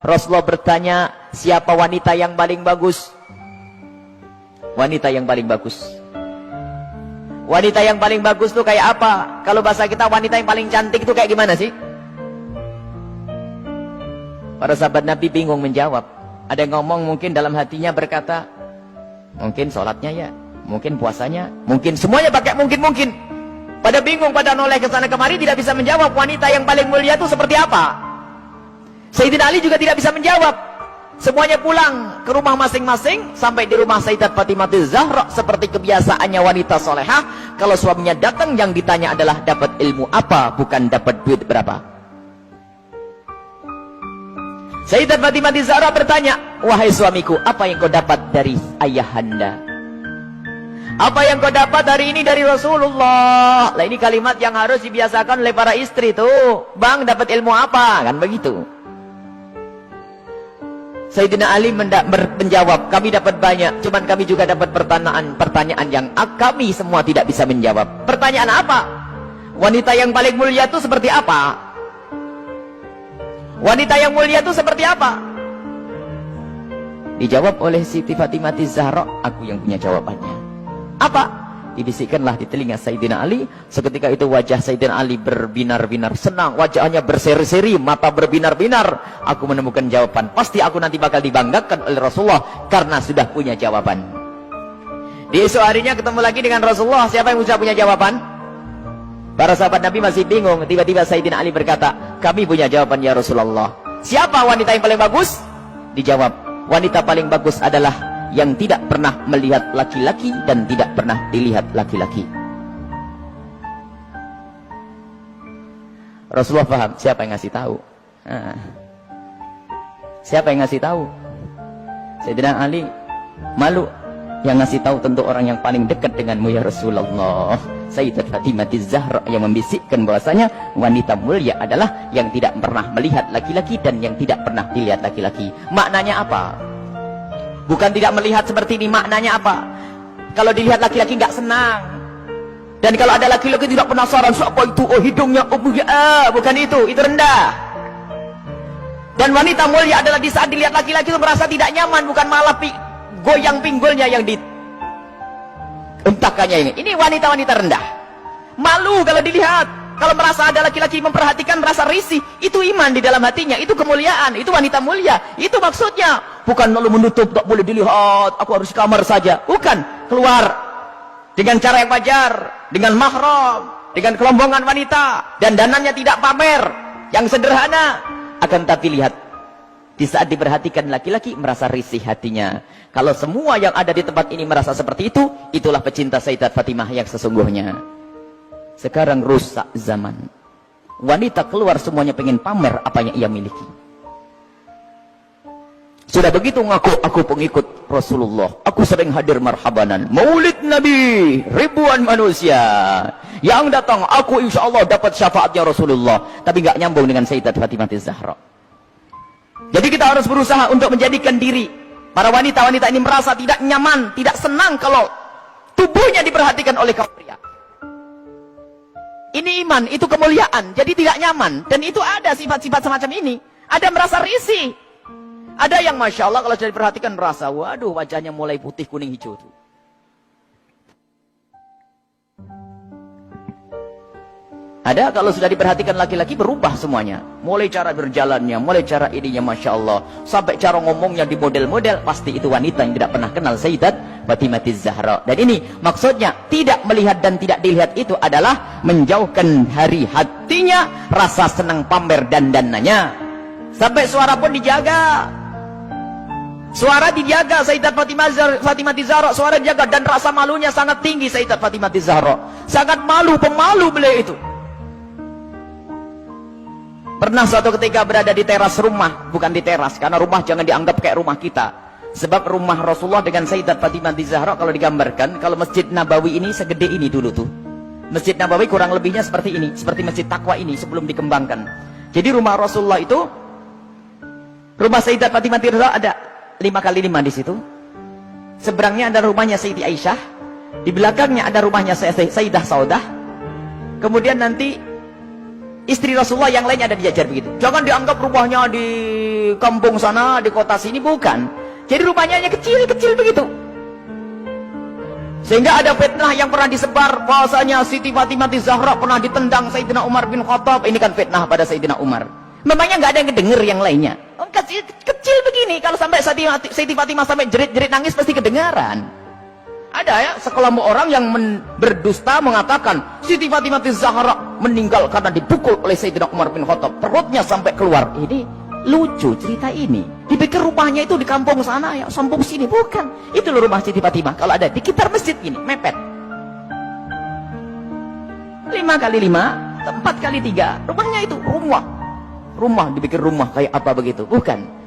Rasulullah bertanya, siapa wanita yang paling bagus? Wanita yang paling bagus. Wanita yang paling bagus tuh kayak apa? Kalau bahasa kita, wanita yang paling cantik tuh kayak gimana sih? Para sahabat Nabi bingung menjawab. Ada yang ngomong mungkin dalam hatinya berkata, mungkin sholatnya ya, mungkin puasanya, mungkin semuanya pakai mungkin. Pada bingung, pada noleh ke sana kemari, tidak bisa menjawab wanita yang paling mulia itu seperti apa. Sayyidina Ali juga tidak bisa menjawab. Semuanya pulang ke rumah masing-masing. Sampai di rumah Sayyidat Fatimah Zahra, seperti kebiasaannya wanita solehah, kalau suaminya datang yang ditanya adalah dapat ilmu apa, bukan dapat duit berapa. Sayyidat Fatimah Zahra bertanya, wahai suamiku, apa yang kau dapat dari ayahanda? Apa yang kau dapat hari ini dari Rasulullah? Lah, ini kalimat yang harus dibiasakan oleh para istri tuh. Bang, dapat ilmu apa? Kan begitu. Sayyidina Ali menjawab, kami dapat banyak, cuman kami juga dapat pertanyaan yang kami semua tidak bisa menjawab. Pertanyaan apa? Wanita yang paling mulia itu seperti apa? Wanita yang mulia itu seperti apa? Dijawab oleh Siti Fatimah Zahra, aku yang punya jawabannya. Apa? Dibisikkanlah di telinga Sayyidina Ali. Seketika itu wajah Sayyidina Ali berbinar-binar senang, wajahnya berseri-seri, mata berbinar-binar. Aku menemukan jawaban. Pasti aku nanti bakal dibanggakan oleh Rasulullah karena sudah punya jawaban. Di esok harinya ketemu lagi dengan Rasulullah. Siapa yang sudah punya jawaban? Para sahabat Nabi masih bingung. Tiba-tiba Sayyidina Ali berkata, kami punya jawaban ya Rasulullah. Siapa wanita yang paling bagus? Dijawab, wanita paling bagus adalah yang tidak pernah melihat laki-laki dan tidak pernah dilihat laki-laki. Rasulullah paham siapa yang ngasih tahu. Siapa yang ngasih tahu? Sayyidina Ali malu. Yang ngasih tahu tentu orang yang paling dekat denganmu ya Rasulullah. Sayyidat Fatimah Zahra yang membisikkan bahwasanya wanita mulia adalah yang tidak pernah melihat laki-laki dan yang tidak pernah dilihat laki-laki. Maknanya apa? Bukan tidak melihat seperti ini, maknanya apa? Kalau dilihat laki-laki nggak senang. Dan kalau ada laki-laki tidak penasaran, siapa itu? Oh, hidungnya, oh ya, bukan itu rendah. Dan wanita mulia adalah di saat dilihat laki-laki itu merasa tidak nyaman, bukan malah goyang pinggulnya yang dihentakkannya ini. Ini wanita-wanita rendah. Malu kalau dilihat. Kalau merasa ada laki-laki memperhatikan, merasa risih, itu iman di dalam hatinya, itu kemuliaan, itu wanita mulia, itu maksudnya. Bukan lalu menutup, tak boleh dilihat, aku harus di kamar saja. Bukan, keluar dengan cara yang wajar, dengan mahram, dengan kelombongan wanita, dan dananya tidak pamer, yang sederhana. Akan tapi lihat, di saat diperhatikan laki-laki, merasa risih hatinya. Kalau semua yang ada di tempat ini merasa seperti itu, itulah pecinta Sayyidat Fatimah yang sesungguhnya. Sekarang rusak zaman. Wanita keluar semuanya pengen pamer apa yang ia miliki. Sudah begitu ngaku, aku pengikut Rasulullah. Aku sering hadir marhabanan. Maulid Nabi, ribuan manusia yang datang. Aku insya Allah dapat syafaatnya Rasulullah. Tapi nggak nyambung dengan Sayyidat Fatimah Zahra. Jadi kita harus berusaha untuk menjadikan diri para wanita-wanita ini merasa tidak nyaman, tidak senang kalau tubuhnya diperhatikan oleh kaum pria. Ini iman, itu kemuliaan, jadi tidak nyaman. Dan itu ada sifat-sifat semacam ini. Ada merasa risih. Ada yang Masya Allah kalau sudah diperhatikan merasa, waduh wajahnya mulai putih, kuning, hijau tuh. Ada kalau sudah diperhatikan laki-laki berubah semuanya. Mulai cara berjalannya, mulai cara ininya Masya Allah. Sampai cara ngomongnya di model-model, pasti itu wanita yang tidak pernah kenal Sayyidat Fatimah Zahra. Dan ini maksudnya tidak melihat dan tidak dilihat itu adalah menjauhkan dari hatinya rasa senang pamer dan dananya. Sampai suara pun dijaga. Suara dijaga Sayyidat Fatimah Zahra, suara dijaga dan rasa malunya sangat tinggi Sayyidat Fatimah Zahra. Sangat malu, pemalu beliau itu. Pernah suatu ketika berada di teras rumah, bukan di teras, karena rumah jangan dianggap kayak rumah kita. Sebab rumah Rasulullah dengan Sayyidat Fatimah Zahra kalau digambarkan, kalau Masjid Nabawi ini segede ini dulu tuh. Masjid Nabawi kurang lebihnya seperti ini, seperti Masjid Taqwa ini sebelum dikembangkan. Jadi rumah Rasulullah itu, rumah Sayyidat Fatimah Zahra ada 5x5 di situ. Seberangnya ada rumahnya Sayyidi Aisyah, di belakangnya ada rumahnya Sayyidah Saudah. Kemudian nanti istri Rasulullah yang lainnya ada diajar begitu. Jangan dianggap rumahnya di kampung sana, di kota sini, bukan. Jadi rumahnya hanya kecil-kecil begitu. Sehingga ada fitnah yang pernah disebar bahwasanya Siti Fatimah Zahra pernah ditendang Sayyidina Umar bin Khattab. Ini kan fitnah pada Sayyidina Umar. Memangnya nggak ada yang dengar yang lainnya. Kecil begini, kalau sampai Siti Fatimah sampai jerit-jerit nangis pasti kedengaran. Ada ya sekelompok orang yang berdusta mengatakan Siti Fatimah Zahra meninggal karena dipukul oleh Sayyidina Umar bin Khattab, perutnya sampai keluar. Ini lucu cerita ini. Dipikir rumahnya itu di kampung sana ya, kampung sini, bukan. Itu loh rumah Siti Fatimah. Kalau ada di sekitar masjid gini, mepet. 5 kali 5, 4 kali 3, rumahnya itu rumah dipikir rumah kayak apa begitu, bukan.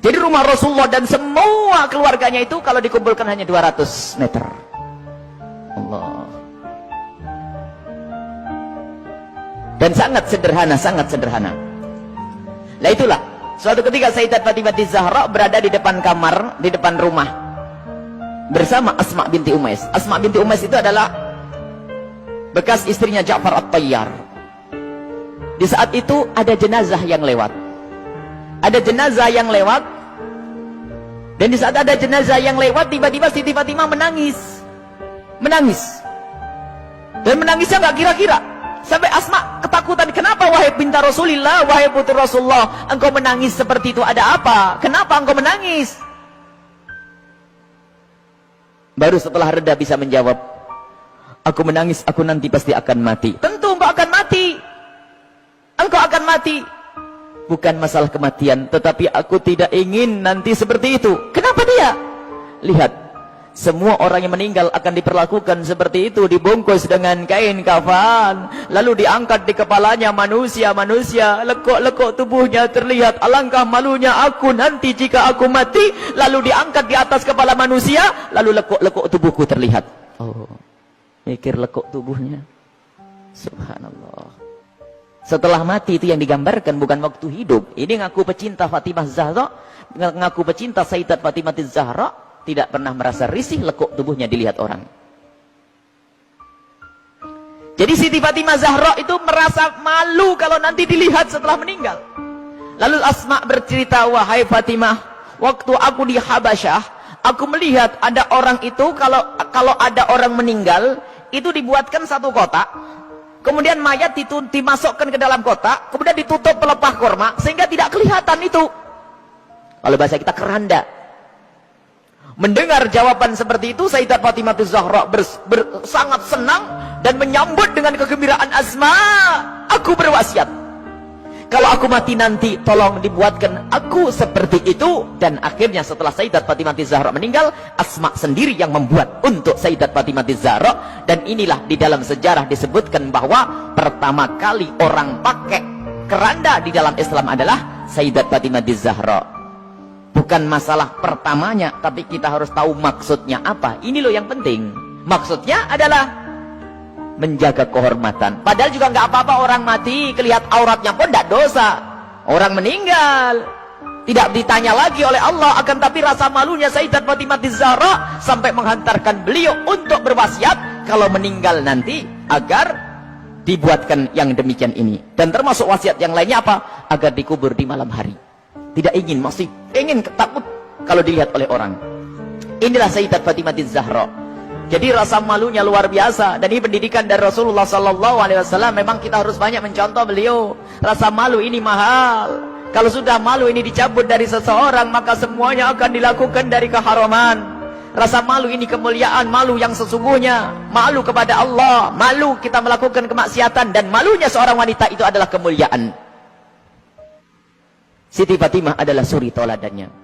Jadi rumah Rasulullah dan semua keluarganya itu kalau dikumpulkan hanya 200 meter. Allah. Dan sangat sederhana. Nah itulah, suatu ketika Sayyidat Fatimah Zahra berada di depan kamar, di depan rumah bersama Asma binti Umais. Asma binti Umais itu adalah bekas istrinya Ja'far At-Tayyar. Di saat itu ada jenazah yang lewat. Dan di saat ada jenazah yang lewat, tiba-tiba Siti Fatimah menangis. Dan menangisnya nggak kira-kira. Sampai Asma ketakutan. Kenapa wahai binti Rasulillah, wahai putri Rasulullah, engkau menangis seperti itu, ada apa? Kenapa engkau menangis? Baru setelah reda bisa menjawab, aku menangis, aku nanti pasti akan mati. Tentu engkau akan mati. Engkau akan mati. Bukan masalah kematian, tetapi aku tidak ingin nanti seperti itu. Kenapa dia? Lihat, semua orang yang meninggal akan diperlakukan seperti itu, dibungkus dengan kain kafan, lalu diangkat di kepalanya manusia, lekuk-lekuk tubuhnya terlihat. Alangkah malunya aku nanti jika aku mati, lalu diangkat di atas kepala manusia, lalu lekuk-lekuk tubuhku terlihat. Oh, mikir lekuk tubuhnya. Subhanallah. Setelah mati itu yang digambarkan, bukan waktu hidup. Ini ngaku pecinta Fatimah Zahra, ngaku pecinta Sayyidat Fatimah Zahra, tidak pernah merasa risih lekuk tubuhnya dilihat orang. Jadi Siti Fatimah Zahra itu merasa malu kalau nanti dilihat setelah meninggal. Lalu Asma bercerita, wahai Fatimah, waktu aku di Habasyah, aku melihat ada orang itu, kalau ada orang meninggal, itu dibuatkan satu kotak. Kemudian mayat dimasukkan ke dalam kotak, kemudian ditutup pelepah korma, sehingga tidak kelihatan itu. Kalau bahasa kita keranda. Mendengar jawaban seperti itu, Sayyidat Fatimah Zahra sangat senang dan menyambut dengan kegembiraan Asma. Aku berwasiat, kalau aku mati nanti, tolong dibuatkan aku seperti itu. Dan akhirnya setelah Sayyidat Fatimah Zahra meninggal, Asma sendiri yang membuat untuk Sayyidat Fatimah Zahra. Dan inilah di dalam sejarah disebutkan bahwa pertama kali orang pakai keranda di dalam Islam adalah Sayyidat Fatimah Zahra. Bukan masalah pertamanya, tapi kita harus tahu maksudnya apa. Ini loh yang penting. Maksudnya adalah menjaga kehormatan. Padahal juga nggak apa-apa orang mati, kelihat auratnya pun tidak dosa. Orang meninggal tidak ditanya lagi oleh Allah. Akan tapi rasa malunya Sayyidat Fatimah Zahra sampai menghantarkan beliau untuk berwasiat kalau meninggal nanti agar dibuatkan yang demikian ini. Dan termasuk wasiat yang lainnya apa? Agar dikubur di malam hari. Tidak ingin, masih ingin, takut kalau dilihat oleh orang. Inilah Sayyidat Fatimah Zahra. Jadi rasa malunya luar biasa. Dan ini pendidikan dari Rasulullah SAW. Memang kita harus banyak mencontoh beliau. Rasa malu ini mahal. Kalau sudah malu ini dicabut dari seseorang, maka semuanya akan dilakukan dari keharaman. Rasa malu ini kemuliaan, malu yang sesungguhnya. Malu kepada Allah, malu kita melakukan kemaksiatan. Dan malunya seorang wanita itu adalah kemuliaan. Siti Fatimah adalah suri toladannya.